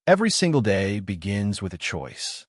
Every single day begins with a choice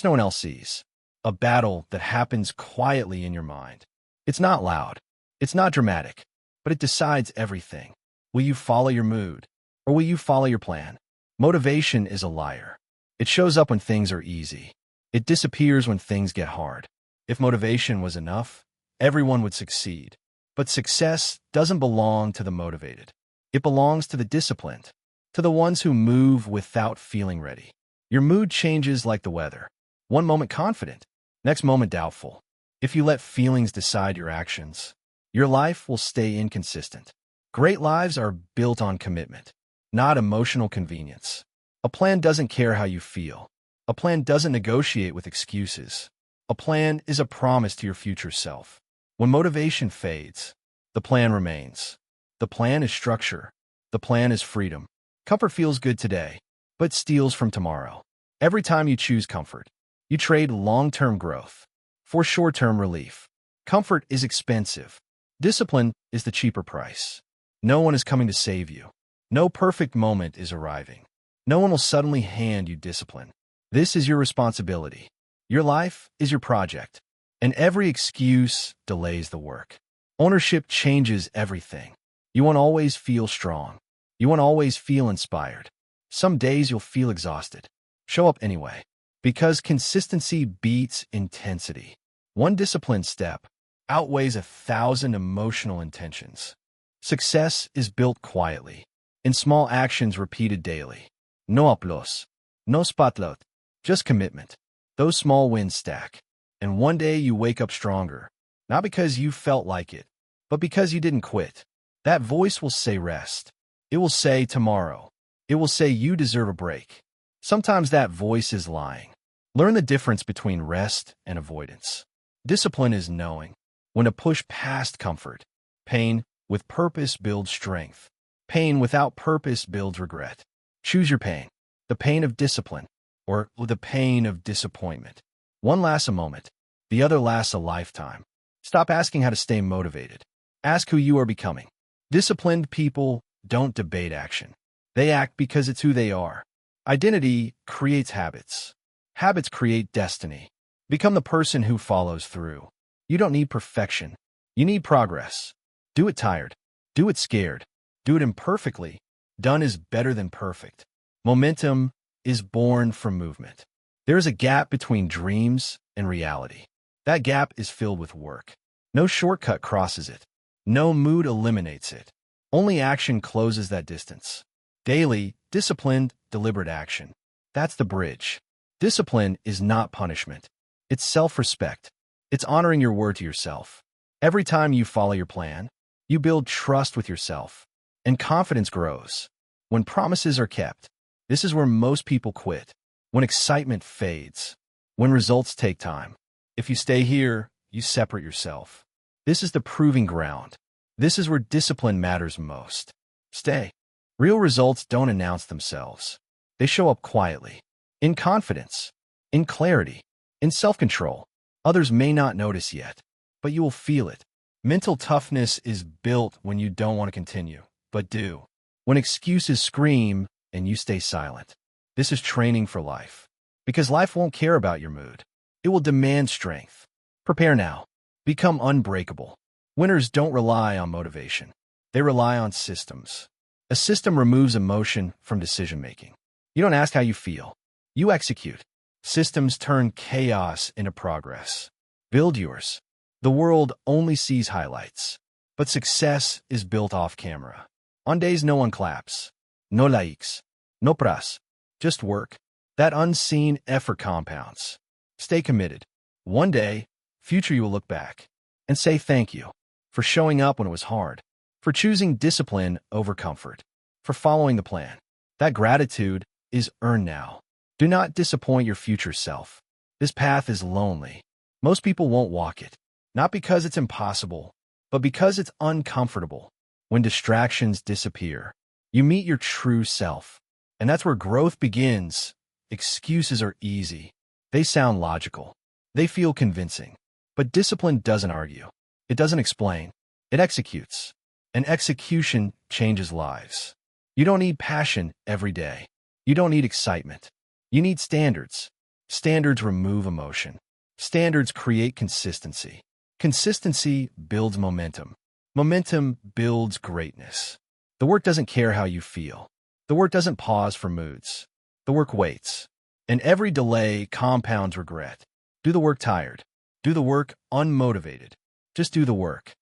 no one else sees, a battle that happens quietly in your mind. It's not loud, it's not dramatic, but it decides everything. Will you follow your mood, or will you follow your plan? Motivation is a liar. It shows up when things are easy. It disappears when things get hard. If motivation was enough, everyone would succeed. But success doesn't belong to the motivated. It belongs to the disciplined, to the ones who move without feeling ready. Your mood changes like the weather. One moment confident, next moment doubtful. If you let feelings decide your actions, your life will stay inconsistent. Great lives are built on commitment, not emotional convenience. A plan doesn't care how you feel. A plan doesn't negotiate with excuses. A plan is a promise to your future self. When motivation fades, the plan remains. The plan is structure. The plan is freedom. Comfort feels good today, but steals from tomorrow. Every time you choose comfort, you trade long-term growth for short-term relief. Comfort is expensive. Discipline is the cheaper price. No one is coming to save you. No perfect moment is arriving. No one will suddenly hand you discipline. This is your responsibility. Your life is your project, and every excuse delays the work. Ownership changes everything. You won't always feel strong. You won't always feel inspired. Some days you'll feel exhausted. Show up anyway, because consistency beats intensity. One disciplined step outweighs 1,000 emotional intentions. Success is built quietly, in small actions repeated daily. No applause, no spotlight, just commitment. Those small wins stack, and one day you wake up stronger, not because you felt like it, but because you didn't quit. That voice will say rest. It will say tomorrow. It will say you deserve a break. Sometimes that voice is lying. Learn the difference between rest and avoidance. Discipline is knowing when to push past comfort. Pain with purpose builds strength. Pain without purpose builds regret. Choose your pain. The pain of discipline or the pain of disappointment. One lasts a moment. The other lasts a lifetime. Stop asking how to stay motivated. Ask who you are becoming. Disciplined people don't debate action. They act because it's who they are. Identity creates habits. Habits create destiny. Become the person who follows through. You don't need perfection. You need progress. Do it tired. Do it scared. Do it imperfectly. Done is better than perfect. Momentum is born from movement. There is a gap between dreams and reality. That gap is filled with work. No shortcut crosses it. No mood eliminates it. Only action closes that distance. Daily, disciplined, deliberate action. That's the bridge. Discipline is not punishment. It's self-respect. It's honoring your word to yourself. Every time you follow your plan, you build trust with yourself, and confidence grows. When promises are kept, this is where most people quit. When excitement fades, when results take time. If you stay here, you separate yourself. This is the proving ground. This is where discipline matters most. Stay. Real results don't announce themselves. They show up quietly, in confidence, in clarity, in self-control. Others may not notice yet, but you will feel it. Mental toughness is built when you don't want to continue, but do. When excuses scream and you stay silent. This is training for life. Because life won't care about your mood. It will demand strength. Prepare now. Become unbreakable. Winners don't rely on motivation. They rely on systems. A system removes emotion from decision-making. You don't ask how you feel. You execute. Systems turn chaos into progress. Build yours. The world only sees highlights. But success is built off camera. On days no one claps. No likes. No pras. Just work. That unseen effort compounds. Stay committed. One day, future you will look back and say thank you for showing up when it was hard, for choosing discipline over comfort, for following the plan. That gratitude is earned now. Do not disappoint your future self. This path is lonely. Most people won't walk it, not because it's impossible, but because it's uncomfortable. When distractions disappear, you meet your true self. And that's where growth begins. Excuses are easy. They sound logical. They feel convincing. But discipline doesn't argue. It doesn't explain. It executes. And execution changes lives. You don't need passion every day. You don't need excitement. You need standards. Standards remove emotion. Standards create consistency. Consistency builds momentum. Momentum builds greatness. The work doesn't care how you feel. The work doesn't pause for moods. The work waits. And every delay compounds regret. Do the work tired. Do the work unmotivated. Just do the work.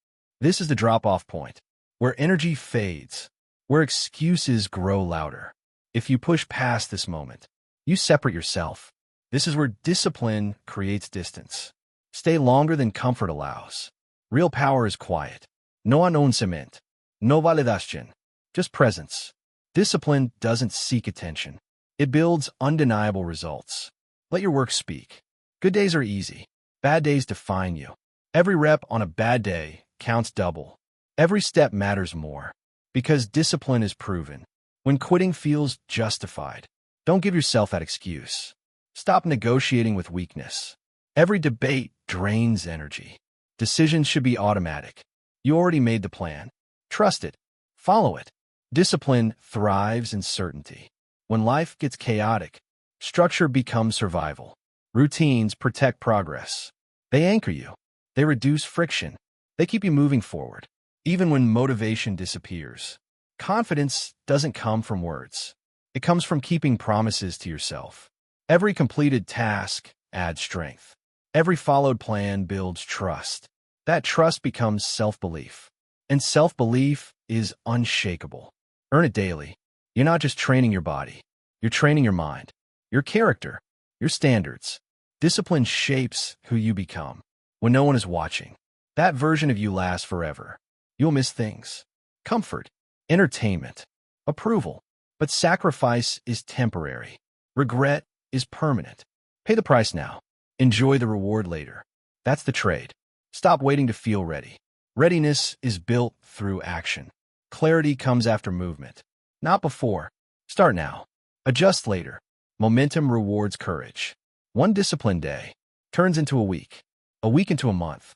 This is the drop-off point, where energy fades, where excuses grow louder. If you push past this moment, you separate yourself. This is where discipline creates distance. Stay longer than comfort allows. Real power is quiet. No announcement. No validación. Just presence. Discipline doesn't seek attention. It builds undeniable results. Let your work speak. Good days are easy. Bad days define you. Every rep on a bad day counts double. Every step matters more. Because discipline is proven. When quitting feels justified, don't give yourself that excuse. Stop negotiating with weakness. Every debate drains energy. Decisions should be automatic. You already made the plan. Trust it. Follow it. Discipline thrives in certainty. When life gets chaotic, structure becomes survival. Routines protect progress. They anchor you. They reduce friction. They keep you moving forward. Even when motivation disappears, confidence doesn't come from words. It comes from keeping promises to yourself. Every completed task adds strength. Every followed plan builds trust. That trust becomes self-belief. And self-belief is unshakable. Earn it daily. You're not just training your body. You're training your mind, your character, your standards. Discipline shapes who you become. When no one is watching, that version of you lasts forever. You'll miss things. Comfort, entertainment, approval. But sacrifice is temporary. Regret is permanent. Pay the price now. Enjoy the reward later. That's the trade. Stop waiting to feel ready. Readiness is built through action. Clarity comes after movement, not before. Start now. Adjust later. Momentum rewards courage. One disciplined day turns into a week into a month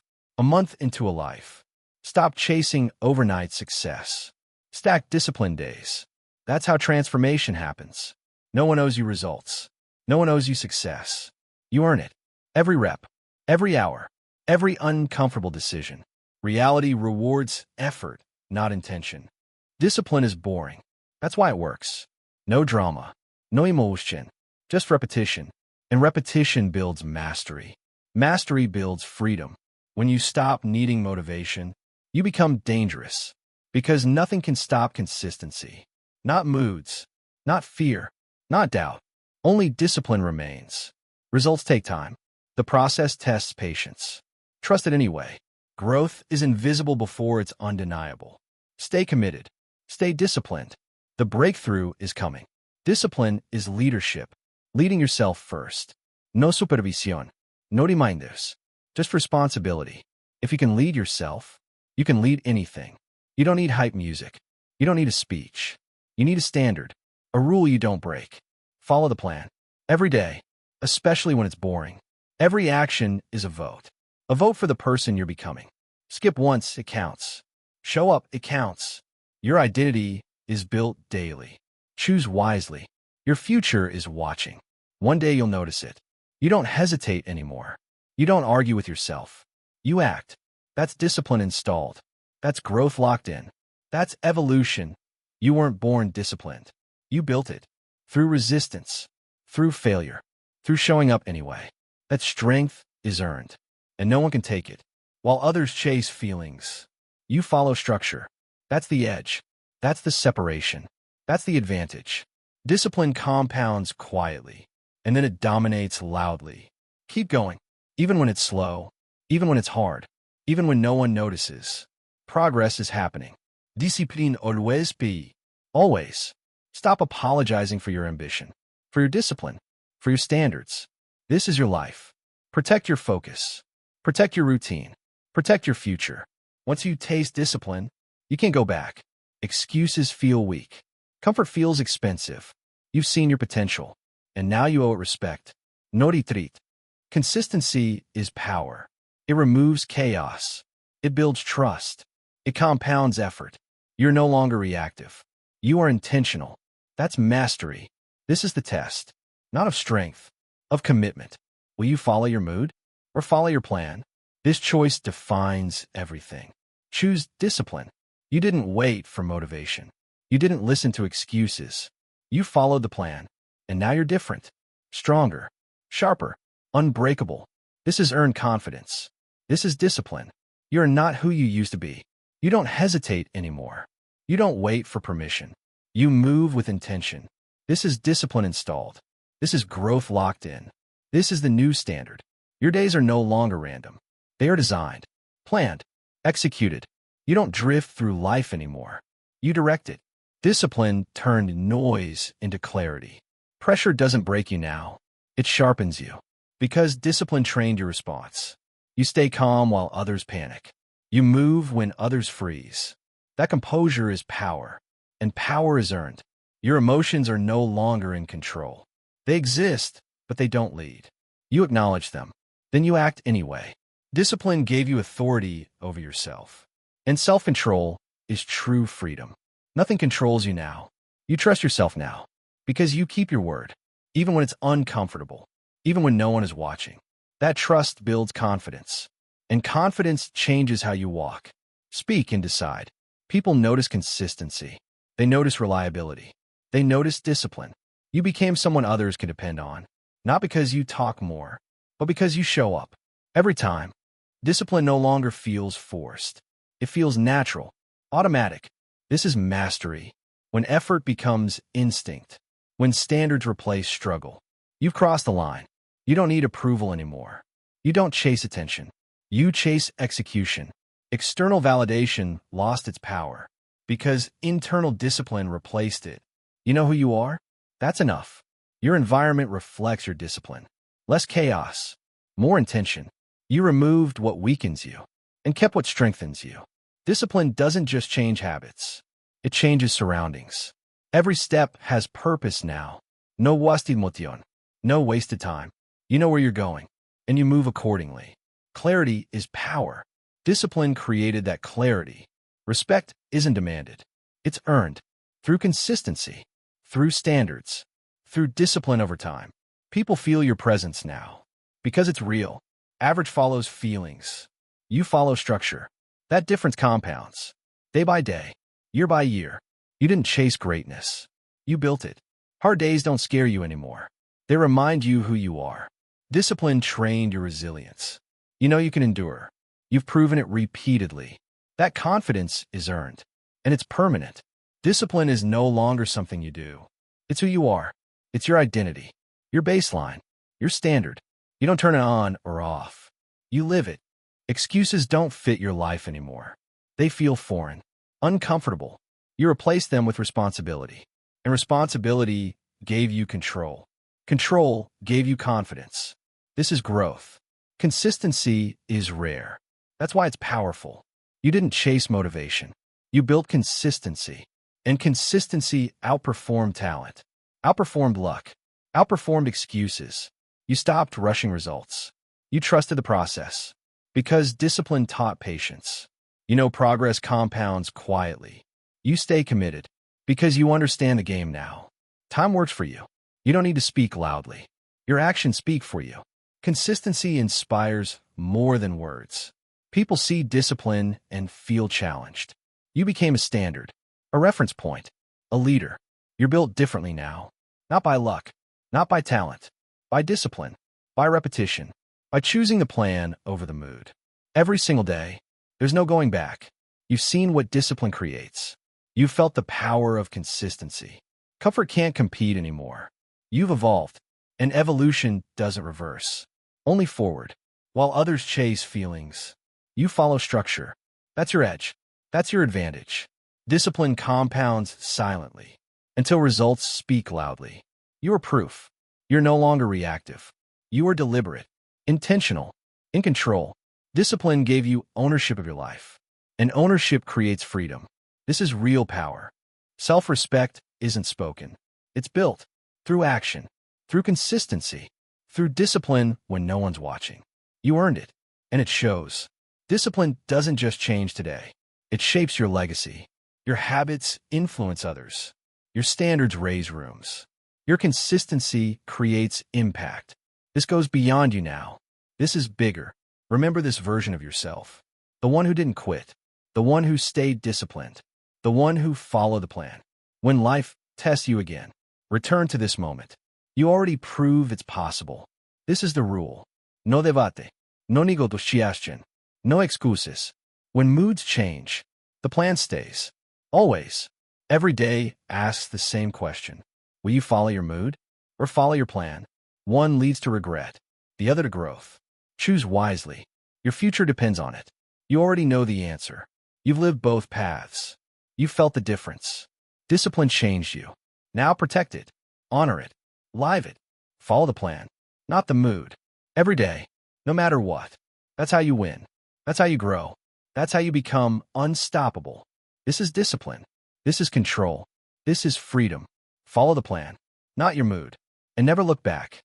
into a life. Stop chasing overnight success. Stack disciplined days. That's how transformation happens. No one owes you results. No one owes you success. You earn it. Every rep, every hour, every uncomfortable decision. Reality rewards effort, not intention. Discipline is boring. That's why it works. No drama, no emotion, just repetition. And repetition builds mastery. Mastery builds freedom. When you stop needing motivation, you become dangerous. Because nothing can stop consistency. Not moods, not fear, not doubt. Only discipline remains. Results take time. The process tests patience. Trust it anyway. Growth is invisible before it's undeniable. Stay committed. Stay disciplined. The breakthrough is coming. Discipline is leadership. Leading yourself first. No supervisión. No reminders. Just responsibility. If you can lead yourself, you can lead anything. You don't need hype music. You don't need a speech. You need a standard. A rule you don't break. Follow the plan. Every day, especially when it's boring. Every action is a vote. A vote for the person you're becoming. Skip once, it counts. Show up, it counts. Your identity is built daily. Choose wisely. Your future is watching. One day you'll notice it. You don't hesitate anymore. You don't argue with yourself. You act. That's discipline installed. That's growth locked in. That's evolution. You weren't born disciplined. You built it. Through resistance. Through failure. Through showing up anyway. That strength is earned. And no one can take it. While others chase feelings, you follow structure. That's the edge. That's the separation. That's the advantage. Discipline compounds quietly, and then it dominates loudly. Keep going, even when it's slow, even when it's hard, even when no one notices. Progress is happening. Discipline always be. Always. Stop apologizing for your ambition, for your discipline, for your standards. This is your life. Protect your focus. Protect your routine. Protect your future. Once you taste discipline, you can't go back. Excuses feel weak. Comfort feels expensive. You've seen your potential, and now you owe it respect. No retreat. Consistency is power. It removes chaos. It builds trust. It compounds effort. You're no longer reactive. You are intentional. That's mastery. This is the test, not of strength, of commitment. Will you follow your mood or follow your plan? This choice defines everything. Choose discipline. You didn't wait for motivation. You didn't listen to excuses. You followed the plan, and now you're different, stronger, sharper, unbreakable. This is earned confidence. This is discipline. You're not who you used to be. You don't hesitate anymore. You don't wait for permission. You move with intention. This is discipline installed. This is growth locked in. This is the new standard. Your days are no longer random. They are designed, planned, executed. You don't drift through life anymore. You direct it. Discipline turned noise into clarity. Pressure doesn't break you now. It sharpens you. Because discipline trained your response. You stay calm while others panic. You move when others freeze. That composure is power, and power is earned. Your emotions are no longer in control. They exist, but they don't lead. You acknowledge them. Then you act anyway. Discipline gave you authority over yourself. And self-control is true freedom. Nothing controls you now. You trust yourself now. Because you keep your word. Even when it's uncomfortable. Even when no one is watching. That trust builds confidence. And confidence changes how you walk. Speak and decide. People notice consistency. They notice reliability. They notice discipline. You became someone others can depend on. Not because you talk more, but because you show up. Every time. Discipline no longer feels forced. It feels natural, automatic. This is mastery. When effort becomes instinct. When standards replace struggle. You've crossed the line. You don't need approval anymore. You don't chase attention. You chase execution. External validation lost its power because internal discipline replaced it. You know who you are? That's enough. Your environment reflects your discipline. Less chaos, more intention. You removed what weakens you and kept what strengthens you. Discipline doesn't just change habits. It changes surroundings. Every step has purpose now. No wasted motion. No wasted time. You know where you're going, and you move accordingly. Clarity is power. Discipline created that clarity. Respect isn't demanded. It's earned. Through consistency. Through standards. Through discipline over time. People feel your presence now. Because it's real. Average follows feelings. You follow structure. That difference compounds. Day by day. Year by year. You didn't chase greatness. You built it. Hard days don't scare you anymore. They remind you who you are. Discipline trained your resilience. You know you can endure. You've proven it repeatedly. That confidence is earned. And it's permanent. Discipline is no longer something you do. It's who you are. It's your identity. Your baseline. Your standard. You don't turn it on or off. You live it. Excuses don't fit your life anymore. They feel foreign. Uncomfortable. You replace them with responsibility. And responsibility gave you control. Control gave you confidence. This is growth. Consistency is rare. That's why it's powerful. You didn't chase motivation. You built consistency. And consistency outperformed talent. Outperformed luck. Outperformed excuses. You stopped rushing results. You trusted the process. Because discipline taught patience. You know progress compounds quietly. You stay committed. Because you understand the game now. Time works for you. You don't need to speak loudly. Your actions speak for you. Consistency inspires more than words. People see discipline and feel challenged. You became a standard, a reference point, a leader. You're built differently now. Not by luck, not by talent, by discipline, by repetition, by choosing the plan over the mood. Every single day, there's no going back. You've seen what discipline creates. You've felt the power of consistency. Comfort can't compete anymore. You've evolved, and evolution doesn't reverse. Only forward. While others chase feelings, you follow structure. That's your edge. That's your advantage. Discipline compounds silently until results speak loudly. You are proof. You're no longer reactive. You are deliberate, intentional, in control. Discipline gave you ownership of your life, and ownership creates freedom. This is real power. Self-respect isn't spoken. It's built through action, through consistency, through discipline when no one's watching. You earned it, and it shows. Discipline doesn't just change today. It shapes your legacy. Your habits influence others. Your standards raise rooms. Your consistency creates impact. This goes beyond you now. This is bigger. Remember this version of yourself. The one who didn't quit. The one who stayed disciplined. The one who followed the plan. When life tests you again, return to this moment. You already proved it's possible. This is the rule. No debate. No negociación. No excuses. When moods change, the plan stays. Always. Every day asks the same question. Will you follow your mood or follow your plan? One leads to regret, the other to growth. Choose wisely. Your future depends on it. You already know the answer. You've lived both paths. You've felt the difference. Discipline changed you. Now protect it. Honor it. Live it. Follow the plan, not the mood. Every day, no matter what. That's how you win. That's how you grow. That's how you become unstoppable. This is discipline. This is control. This is freedom. Follow the plan, not your mood. And never look back.